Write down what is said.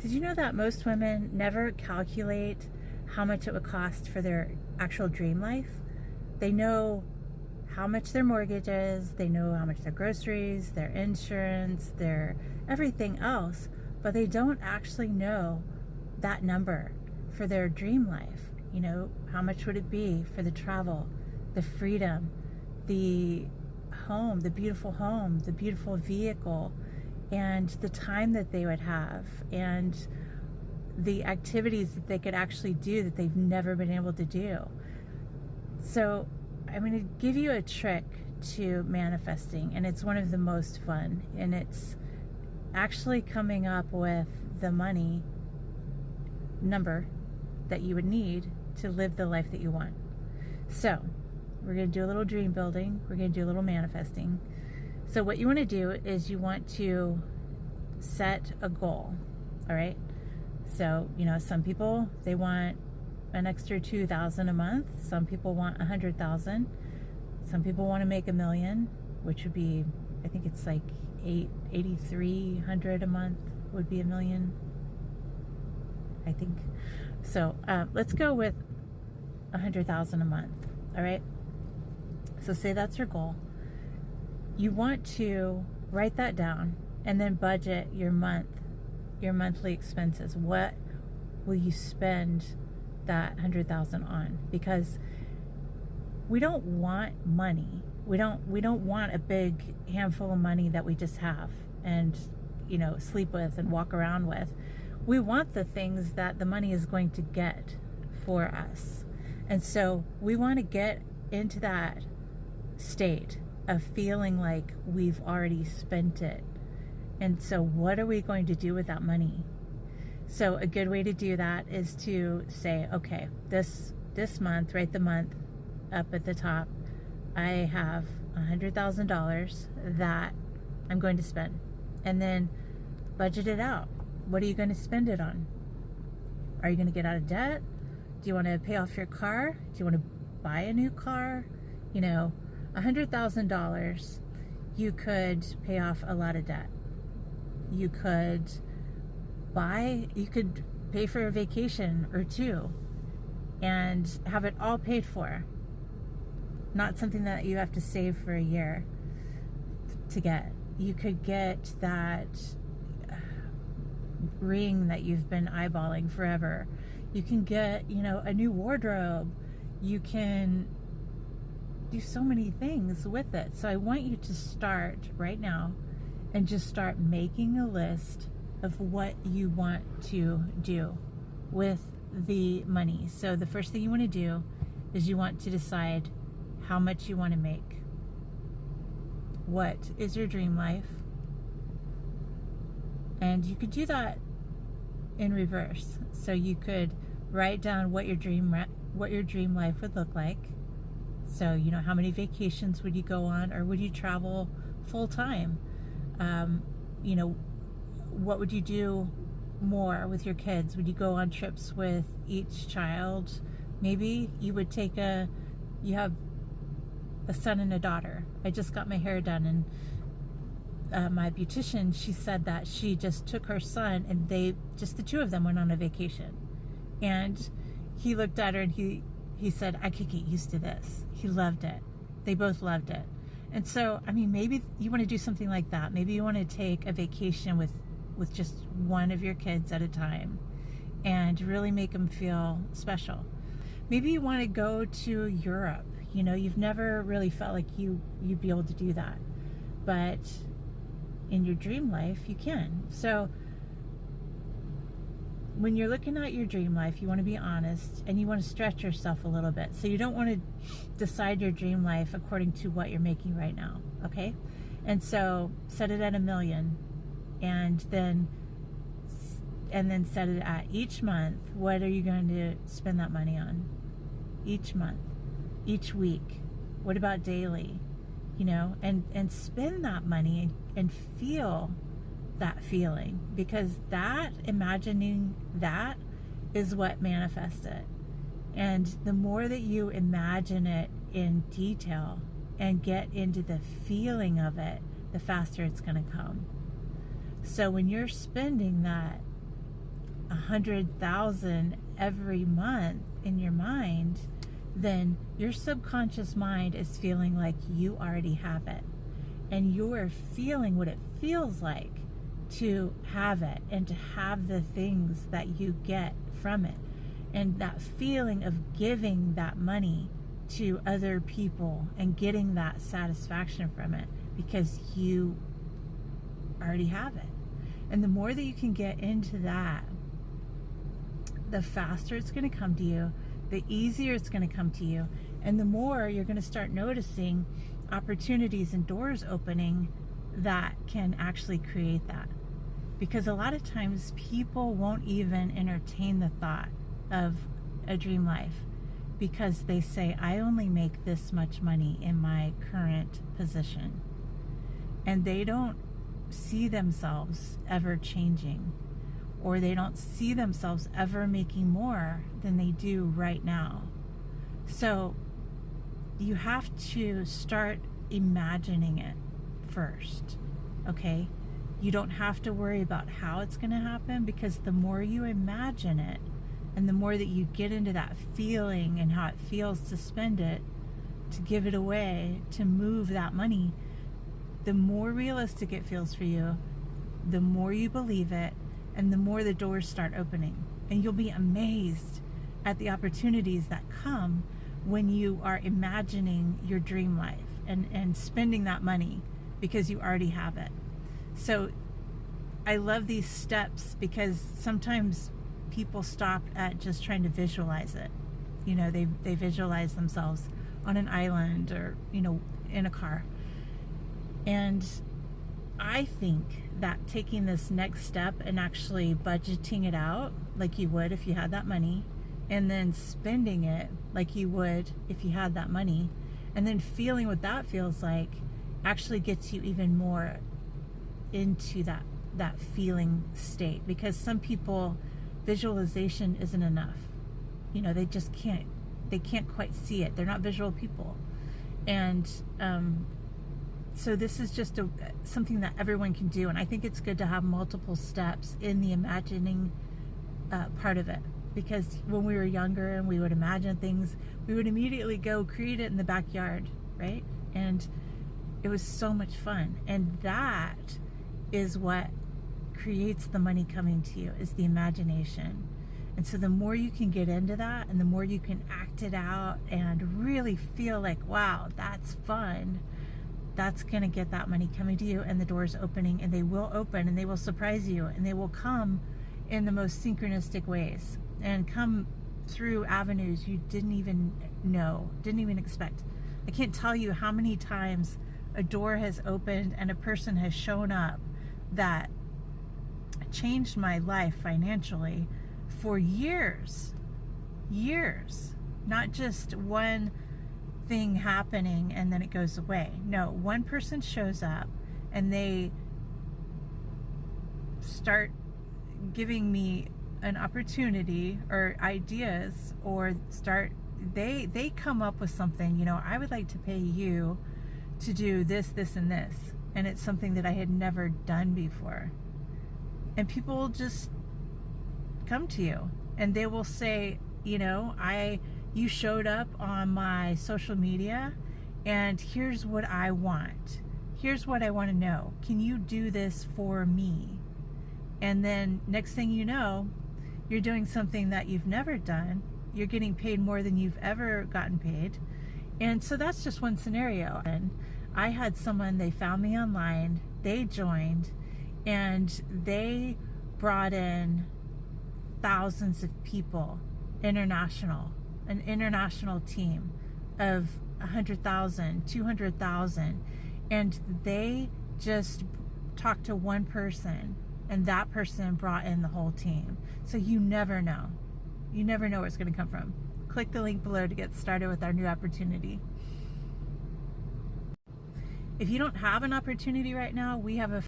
Did you know that most women never calculate how much it would cost for their actual dream life? They know how much their mortgage is, they know how much their groceries, their insurance, their everything else, but they don't actually know that number for their dream life. You know, how much would it be for the travel, the freedom, the home, the beautiful vehicle, and the time that they would have, and the activities that they could actually do that they've never been able to do. So I'm going to give you a trick to manifesting, and it's one of the most fun, and it's actually coming up with the money number that you would need to live the life that you want. So we're going to do a little dream building. We're going to do a little manifesting. So what you want to do is you want to set a goal. All right. So, you know, some people, they want an extra $2,000 a month. Some people want 100,000. Some people want to make $1 million, which would be, I think it's like 8,300 a month would be $1 million, I think. So let's go with 100,000 a month. All right. So say that's your goal. You want to write that down and then budget your monthly expenses. What will you spend that 100,000 on? Because we don't want money. We don't want a big handful of money that we just have and, you know, sleep with and walk around with. We want the things that the money is going to get for us. And so we want to get into that state of feeling like we've already spent it. And so what are we going to do with that money? So a good way to do that is to say, okay, this month, write the month up at the top. I have $100,000 that I'm going to spend, and then budget it out. What are you going to spend it on? Are you going to get out of debt? Do you want to pay off your car? Do you want to buy a new car? You know, $100,000, you could pay off a lot of debt. You could pay for a vacation or two and have it all paid for. Not something that you have to save for a year to get. You could get that ring that you've been eyeballing forever. You can get, you know, a new wardrobe. You can do so many things with it. So I want you to start right now and just start making a list of what you want to do with the money. So the first thing you want to do is you want to decide how much you want to make. What is your dream life? And you could do that in reverse. So you could write down what your dream life would look like. So, you know, how many vacations would you go on, or would you travel full time? You know, what would you do more with your kids? Would you go on trips with each child? Maybe you would you have a son and a daughter. I just got my hair done, and my beautician, she said that she just took her son and the two of them went on a vacation. And he looked at her and he said, I could get used to this. He loved it. They both loved it. And so, I mean, maybe you want to do something like that. Maybe you want to take a vacation with just one of your kids at a time and really make them feel special. Maybe you want to go to Europe. You know, you've never really felt like you'd be able to do that. But in your dream life, you can. So when you're looking at your dream life, you want to be honest and you want to stretch yourself a little bit. So you don't want to decide your dream life according to what you're making right now, okay? And so set it at $1 million, and then set it at each month. What are you going to spend that money on? Each month, each week. What about daily? You know, and spend that money and feel that feeling, because that imagining that is what manifests it. And the more that you imagine it in detail and get into the feeling of it, the faster it's going to come. So when you're spending that 100,000 every month in your mind, then your subconscious mind is feeling like you already have it. And you're feeling what it feels like to have it and to have the things that you get from it. And that feeling of giving that money to other people and getting that satisfaction from it because you already have it. And the more that you can get into that, the faster it's going to come to you, the easier it's going to come to you, and the more you're going to start noticing opportunities and doors opening that can actually create that. Because a lot of times people won't even entertain the thought of a dream life because they say, I only make this much money in my current position. And they don't see themselves ever changing, or they don't see themselves ever making more than they do right now. So you have to start imagining it first, okay? You don't have to worry about how it's going to happen, because the more you imagine it and the more that you get into that feeling and how it feels to spend it, to give it away, to move that money, the more realistic it feels for you, the more you believe it, and the more the doors start opening. And you'll be amazed at the opportunities that come when you are imagining your dream life and spending that money because you already have it. So I love these steps because sometimes people stop at just trying to visualize it. You know, they visualize themselves on an island or, you know, in a car. And I think that taking this next step and actually budgeting it out like you would if you had that money, and then spending it like you would if you had that money, and then feeling what that feels like, actually gets you even more into that feeling state. Because some people, visualization isn't enough. You know, they just can't quite see it. They're not visual people. And so this is just something that everyone can do. And I think it's good to have multiple steps in the imagining part of it. Because when we were younger and we would imagine things, we would immediately go create it in the backyard, right? And it was so much fun. And that is what creates the money coming to you, is the imagination. And so the more you can get into that and the more you can act it out and really feel like, wow, that's fun, that's going to get that money coming to you and the doors opening. And they will open and they will surprise you, and they will come in the most synchronistic ways and come through avenues you didn't even know, didn't even expect. I can't tell you how many times a door has opened and a person has shown up that changed my life financially for years. Not just one thing happening and then it goes away. No, one person shows up and they start giving me an opportunity or ideas, or they come up with something, you know, I would like to pay you to do this, this, and this. And it's something that I had never done before. And people will just come to you and they will say, you know, you showed up on my social media and here's what I want. Here's what I want to know. Can you do this for me? And then next thing you know, you're doing something that you've never done. You're getting paid more than you've ever gotten paid. And so that's just one scenario. And I had someone, they found me online, they joined, and they brought in thousands of people, an international team of 100,000, 200,000. And they just talked to one person, and that person brought in the whole team. So you never know. You never know where it's going to come from. Click the link below to get started with our new opportunity. If you don't have an opportunity right now, we have a